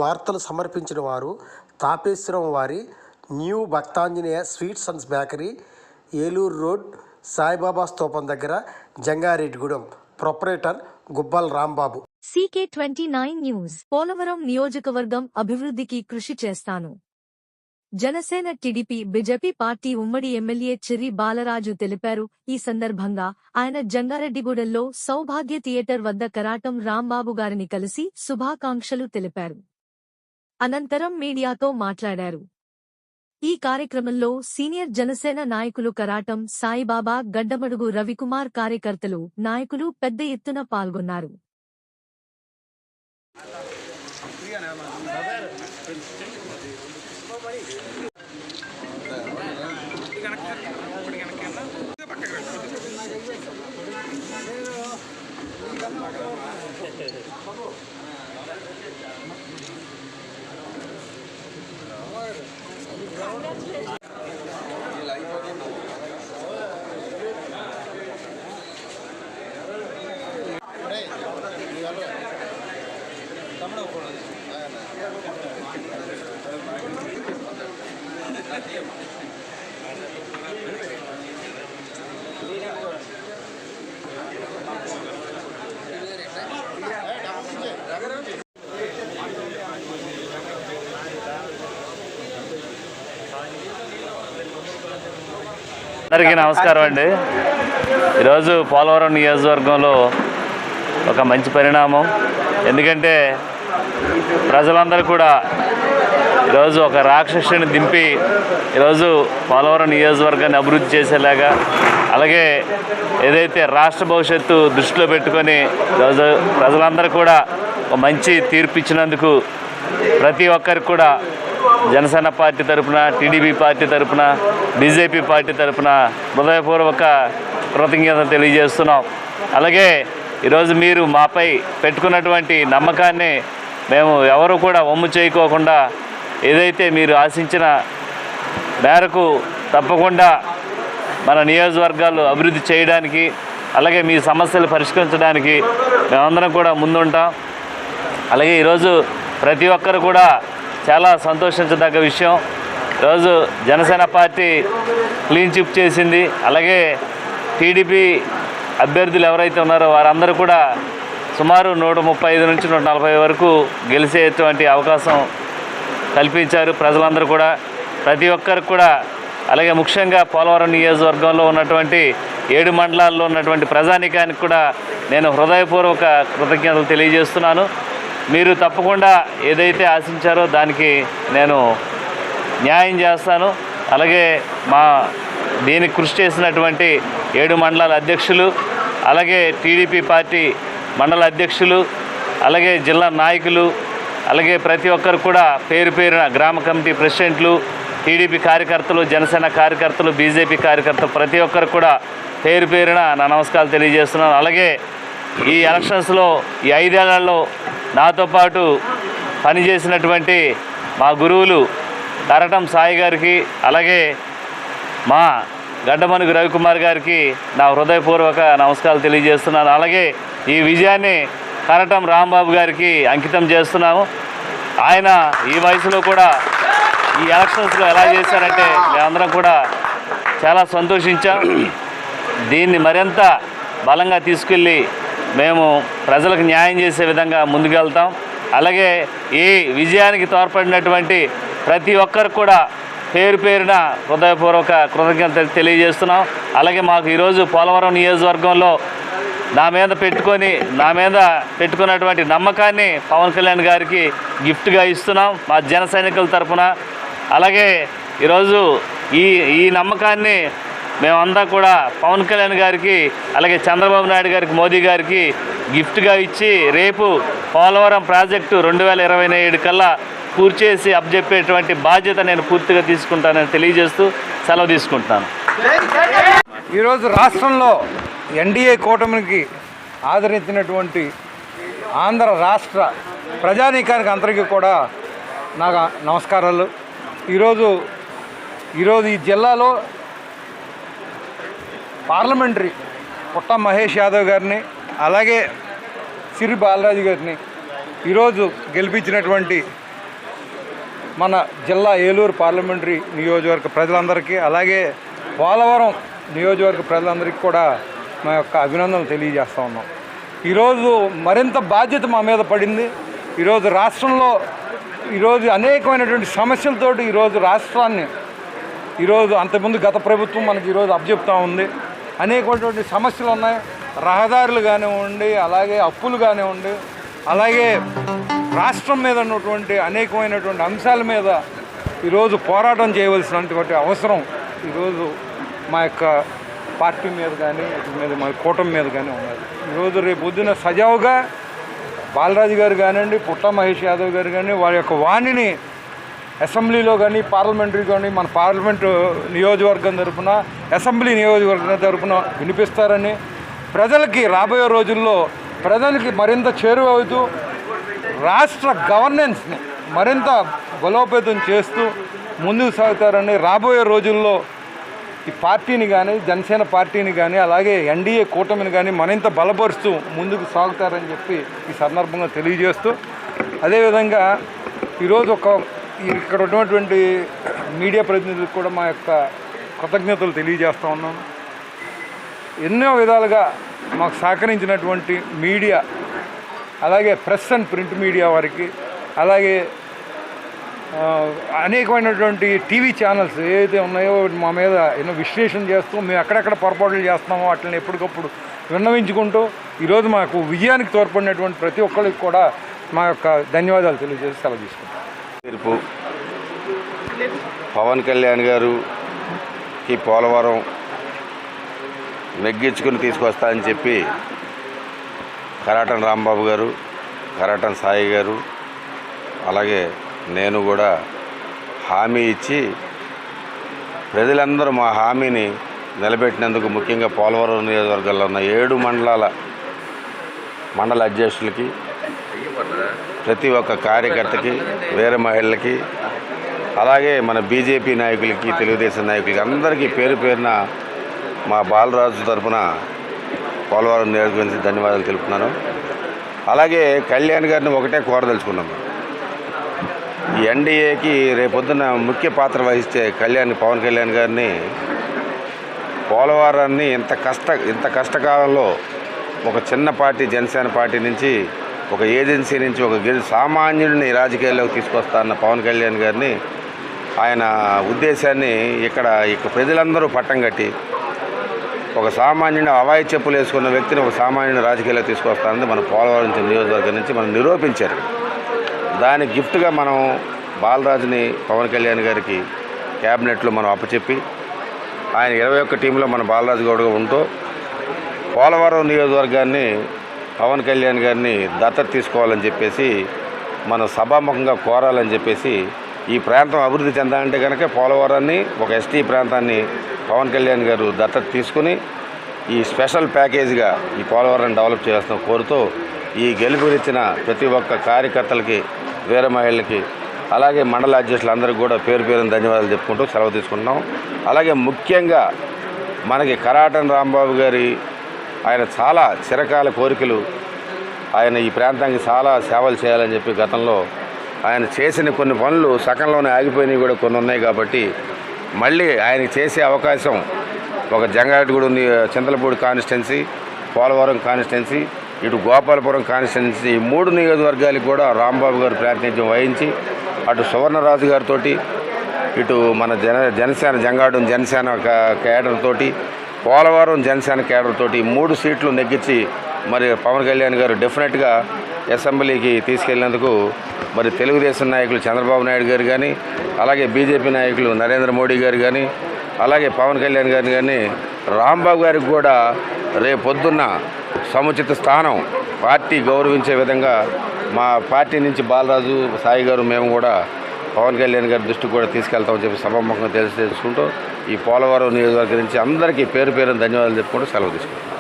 వార్తలు సమర్పించిన వారు తాపేశ్వరం వారి new Bhaktanjaneya sweets and bakery, Eluru road, Saibaba స్తూపం దగ్గర, Jangareddygudem. Proprietor Gubbal Rambabu. CK29 news. Polavaram నియోజకవర్గం అభివృద్ధికి కృషి చేస్తాను. జనసేన, టీడీపీ, బీజేపీ పార్టీ ఉమ్మడి ఎమ్మెల్యే చిర్రి బాలరాజు తెలిపారు. ఈ సందర్భంగా ఆయన జంగారెడ్డిగూడెంలో సౌభాగ్య థియేటర్ వద్ద కరాటం రాంబాబు గారిని కలిసి శుభాకాంక్షలు తెలిపారు. అనంతరం మీడియాతో మాట్లాడారు. ఈ కార్యక్రమంలో సీనియర్ జనసేన నాయకులు కరాటం సాయిబాబా, గడ్డమడుగు రవికుమార్, కార్యకర్తలు, నాయకులు పెద్ద ఎత్తున పాల్గొన్నారు. అందరికీ నమస్కారం అండి. ఈరోజు పోలవరం నియోజకవర్గంలో ఒక మంచి పరిణామం. ఎందుకంటే ప్రజలందరూ కూడా ఈరోజు ఒక రాక్షసుని దింపి ఈరోజు పోలవరం నియోజకవర్గాన్ని అభివృద్ధి చేసేలాగా, అలాగే ఏదైతే రాష్ట్ర భవిష్యత్తు దృష్టిలో పెట్టుకొని ఈరోజు ప్రజలందరూ కూడా ఒక మంచి తీర్పు ఇచ్చినందుకు ప్రతి ఒక్కరికి కూడా జనసేన పార్టీ తరఫున, టీడీపీ పార్టీ తరఫున, బీజేపీ పార్టీ తరఫున హృదయపూర్వక కృతజ్ఞతలు తెలియజేస్తున్నాం. అలాగే ఈరోజు మీరు మాపై పెట్టుకున్నటువంటి నమ్మకాన్ని మేము ఎవరు కూడా వమ్ము చేయకోకుండా ఏదైతే మీరు ఆశించిన మేరకు తప్పకుండా మన నియోజకవర్గాలు అభివృద్ధి చేయడానికి, అలాగే మీ సమస్యలు పరిష్కరించడానికి మేమందరం కూడా ముందుంటాం. అలాగే ఈరోజు ప్రతి ఒక్కరు కూడా చాలా సంతోషించదగ్గ విషయం. ఈరోజు జనసేన పార్టీ క్లీన్ చిప్ చేసింది. అలాగే టీడీపీ అభ్యర్థులు ఎవరైతే ఉన్నారో వారందరూ కూడా సుమారు 135 నుంచి 140 వరకు గెలిచేటువంటి అవకాశం కల్పించారు ప్రజలందరూ కూడా, ప్రతి ఒక్కరికి కూడా. అలాగే ముఖ్యంగా పోలవరం నియోజకవర్గంలో ఉన్నటువంటి 7 మండలాల్లో ఉన్నటువంటి ప్రజానీకానికి కూడా నేను హృదయపూర్వక కృతజ్ఞతలు తెలియజేస్తున్నాను. మీరు తప్పకుండా ఏదైతే ఆశించారో దానికి నేను న్యాయం చేస్తాను. అలాగే దీనికి కృషి చేసినటువంటి 7 మండలాల అధ్యక్షులు, అలాగే టీడీపీ పార్టీ మండల అధ్యక్షులు, అలాగే జిల్లా నాయకులు, అలాగే ప్రతి ఒక్కరు కూడా పేరు పేరున గ్రామ కమిటీ ప్రెసిడెంట్లు, టీడీపీ కార్యకర్తలు, జనసేన కార్యకర్తలు, బీజేపీ కార్యకర్తలు ప్రతి ఒక్కరు కూడా పేరు పేరున నా నమస్కారాలు తెలియజేస్తున్నాను. అలాగే ఈ ఎలక్షన్స్లో ఈ 5 ఏళ్లలో నాతో పాటు పనిచేసినటువంటి మా గురువులు కరటం సాయి గారికి, అలాగే మా గడ్డమనుగు రవికుమార్ గారికి నా హృదయపూర్వక నమస్కారాలు తెలియజేస్తున్నాను. అలాగే ఈ విజయాన్ని కరటం రాంబాబు గారికి అంకితం చేస్తున్నాము. ఆయన ఈ వయసులో కూడా ఈ ఎలక్షన్స్లో ఎలా చేశారంటే మేమందరం కూడా చాలా సంతోషించాం. దీన్ని మరింత బలంగా తీసుకెళ్ళి మేము ప్రజలకు న్యాయం చేసే విధంగా ముందుకెళ్తాం. అలాగే ఈ విజయానికి తోడ్పడినటువంటి ప్రతి ఒక్కరికి కూడా పేరు పేరున హృదయపూర్వక కృతజ్ఞతలు తెలియజేస్తున్నాం. అలాగే మాకు ఈరోజు పోలవరం నియోజకవర్గంలో నా మీద పెట్టుకున్నటువంటి నమ్మకాన్ని పవన్ కళ్యాణ్ గారికి గిఫ్ట్గా ఇస్తున్నాం మా జన సైనికుల తరఫున. అలాగే ఈరోజు ఈ నమ్మకాన్ని మేమంతా కూడా పవన్ కళ్యాణ్ గారికి, అలాగే చంద్రబాబు నాయుడు గారికి, మోదీ గారికి గిఫ్ట్గా ఇచ్చి రేపు పోలవరం ప్రాజెక్టు 2027 కల్లా పూర్తి చేసి అప్పచెప్పేటువంటి బాధ్యత నేను పూర్తిగా తీసుకుంటానని తెలియజేస్తూ సెలవు తీసుకుంటున్నాను. ఈరోజు రాష్ట్రంలో ఎన్డీఏ కూటమికి ఆదరించినటువంటి ఆంధ్ర రాష్ట్ర ప్రజానీకానికి అందరికీ కూడా నా నమస్కారాలు. ఈరోజు ఈ జిల్లాలో పార్లమెంటరీ పుట్ట మహేష్ యాదవ్ గారిని, అలాగే చిర్రి బాలరాజు గారిని ఈరోజు గెలిపించినటువంటి మన జిల్లా ఏలూరు పార్లమెంటరీ నియోజకవర్గ ప్రజలందరికీ అలాగే పోలవరం నియోజకవర్గ ప్రజలందరికీ కూడా మా యొక్క అభినందనలు తెలియజేస్తూ ఉన్నాం. ఈరోజు మరింత బాధ్యత మా మీద పడింది. ఈరోజు రాష్ట్రంలో ఈరోజు అనేకమైనటువంటి సమస్యలతోటి ఈరోజు రాష్ట్రాన్ని ఈరోజు అంతకుముందు గత ప్రభుత్వం మనకి ఈరోజు అప్పచెప్తూ ఉంది. అనేకమైనటువంటి సమస్యలు ఉన్నాయి. రహదారులు కానివ్వండి, అలాగే అప్పులు కానివ్వండి, అలాగే రాష్ట్రం మీద ఉన్నటువంటి అనేకమైనటువంటి అంశాల మీద ఈరోజు పోరాటం చేయవలసినటువంటి అవసరం ఈరోజు మా యొక్క పార్టీ మీద కానీ వీటి మీద మా కూటమి మీద కానీ ఉన్నది. ఈరోజు రేపు పొద్దున సజావుగా బాలరాజు గారు కానివ్వండి, పుట్ట మహేష్ యాదవ్ గారు కానీ వారి యొక్క వాణిని అసెంబ్లీలో కానీ పార్లమెంటరీ కానీ మన పార్లమెంటు నియోజకవర్గం తరఫున అసెంబ్లీ నియోజకవర్గం తరఫున వినిపిస్తారని, ప్రజలకి రాబోయే రోజుల్లో ప్రజలకి మరింత చేరువవుతూ రాష్ట్ర గవర్నెన్స్ని మరింత బలోపేతం చేస్తూ ముందుకు సాగుతారని, రాబోయే రోజుల్లో ఈ పార్టీని కానీ జనసేన పార్టీని కానీ అలాగే ఎన్డీఏ కూటమిని కానీ మరింత బలపరుస్తూ ముందుకు సాగుతారని చెప్పి ఈ సందర్భంగా తెలియజేస్తూ, అదేవిధంగా ఈరోజు ఇక్కడ ఉన్నటువంటి మీడియా ప్రతినిధులకు కూడా మా యొక్క కృతజ్ఞతలు తెలియజేస్తూ ఉన్నాను. ఎన్నో విధాలుగా మాకు సహకరించినటువంటి మీడియా, అలాగే ప్రెస్ అండ్ ప్రింట్ మీడియా వారికి, అలాగే అనేకమైనటువంటి టీవీ ఛానల్స్ ఏవైతే ఉన్నాయో మా మీద ఎన్నో విశ్లేషణ చేస్తూ మేము ఎక్కడెక్కడ పొరపాట్లు చేస్తున్నామో వాటిని ఎప్పటికప్పుడు విన్నవించుకుంటూ ఈరోజు మాకు విజయానికి తోడ్పడినటువంటి ప్రతి ఒక్కరికి కూడా మా యొక్క ధన్యవాదాలు తెలియజేసి సెలవు తీసుకుంటాం. తీర్పు పవన్ కళ్యాణ్ గారుకి పోలవరం నెగ్గించుకుని తీసుకొస్తా అని చెప్పి కరాటన్ రాంబాబు గారు, కరాటన్ సాయి గారు, అలాగే నేను కూడా హామీ ఇచ్చి ప్రజలందరూ మా హామీని నిలబెట్టినందుకు ముఖ్యంగా పోలవరం నియోజకవర్గంలో ఉన్న 7 మండల అధ్యక్షులకి, ప్రతి ఒక్క కార్యకర్తకి, వేరే మహిళలకి, అలాగే మన బీజేపీ నాయకులకి, తెలుగుదేశం నాయకులకి అందరికీ పేరు పేరున మా బాలరాజు తరఫున పోలవరం నియోజకవర్గానికి ధన్యవాదాలు తెలుపుతున్నాను. అలాగే కళ్యాణ్ గారిని ఒకటే కోరదలుచుకున్నాము, ఈ ఎన్డీఏకి రేపొద్దున ముఖ్య పాత్ర వహిస్తే పవన్ కళ్యాణ్ గారిని పోలవరాన్ని ఇంత కష్టకాలంలో ఒక చిన్న పార్టీ జనసేన పార్టీ నుంచి, ఒక ఏజెన్సీ నుంచి ఒక సామాన్యుడిని రాజకీయాల్లోకి తీసుకొస్తాన్న పవన్ కళ్యాణ్ గారిని ఆయన ఉద్దేశాన్ని ఇక్కడ ప్రజలందరూ పట్టం కట్టి ఒక సామాన్యుని అవాయి చెప్పులు వేసుకున్న వ్యక్తిని ఒక సామాన్యుని రాజకీయాల్లో తీసుకొస్తానని మన పోలవరం నియోజకవర్గం నుంచి మనం నిరూపించారు. దానికి గిఫ్ట్గా మనం బాలరాజుని పవన్ కళ్యాణ్ గారికి క్యాబినెట్లో మనం అప్పచెప్పి ఆయన 21 టీంలో మన బాలరాజు గౌడ్గా ఉంటూ పోలవరం నియోజకవర్గాన్ని పవన్ కళ్యాణ్ గారిని దత్తత తీసుకోవాలని చెప్పేసి మనం సభాముఖంగా కోరాలని చెప్పేసి, ఈ ప్రాంతం అభివృద్ధి చెందాలంటే కనుక పోలవరాన్ని ఒక ఎస్టీ ప్రాంతాన్ని పవన్ కళ్యాణ్ గారు దత్తత తీసుకుని ఈ స్పెషల్ ప్యాకేజీగా ఈ పోలవరాన్ని డెవలప్ చేస్తాం కోరుతూ ఈ గెలుపునిచ్చిన ప్రతి ఒక్క కార్యకర్తలకి, వేరే మహిళలకి, అలాగే మండల అధ్యక్షులందరికీ కూడా పేరు పేరున ధన్యవాదాలు చెప్పుకుంటూ సెలవు తీసుకుంటున్నాం. అలాగే ముఖ్యంగా మనకి కరాటన్ రాంబాబు గారి ఆయన చాలా చిరకాల కోరికలు, ఆయన ఈ ప్రాంతానికి చాలా సేవలు చేయాలని చెప్పి గతంలో ఆయన చేసిన కొన్ని పనులు సగంలోనే ఆగిపోయినవి కూడా కొన్ని ఉన్నాయి. కాబట్టి మళ్ళీ ఆయనకి చేసే అవకాశం ఒక జంగారెడ్డిగూడెం చింతలపూడి కాన్స్టిట్యున్సీ, పోలవరం కాన్స్టిట్యున్సీ, ఇటు గోపాలపురం కాన్స్టిట్యున్సీ, ఈ 3 నియోజకవర్గాలకు కూడా రాంబాబు గారు ప్రాతినిధ్యం వహించి అటు సువర్ణరాజు గారితో, ఇటు మన జనసేన జంగారెడ్డిగూడెం జనసేన కేడర్ తోటి, పోలవరం జనసేన కేడర్ తోటి 3 సీట్లు నెగ్గించి మరి పవన్ కళ్యాణ్ గారు డెఫినెట్గా అసెంబ్లీకి తీసుకెళ్లినందుకు మరి తెలుగుదేశం నాయకులు చంద్రబాబు నాయుడు గారు కానీ, అలాగే బీజేపీ నాయకులు నరేంద్ర మోడీ గారు కానీ, అలాగే పవన్ కళ్యాణ్ గారిని కానీ రాంబాబు గారికి కూడా రేపొద్దున్న సముచిత స్థానం పార్టీ గౌరవించే విధంగా మా పార్టీ నుంచి బాలరాజు సాయి గారు మేము కూడా పవన్ కళ్యాణ్ గారి దృష్టికి కూడా తీసుకెళ్తామని చెప్పి సభాముఖంగా తెలుసుకుంటూ ఈ పోలవరం నియోజకవర్గం నుంచి అందరికీ పేరు పేరున ధన్యవాదాలు చెప్పుకుంటూ సెలవు తీసుకుంటాం.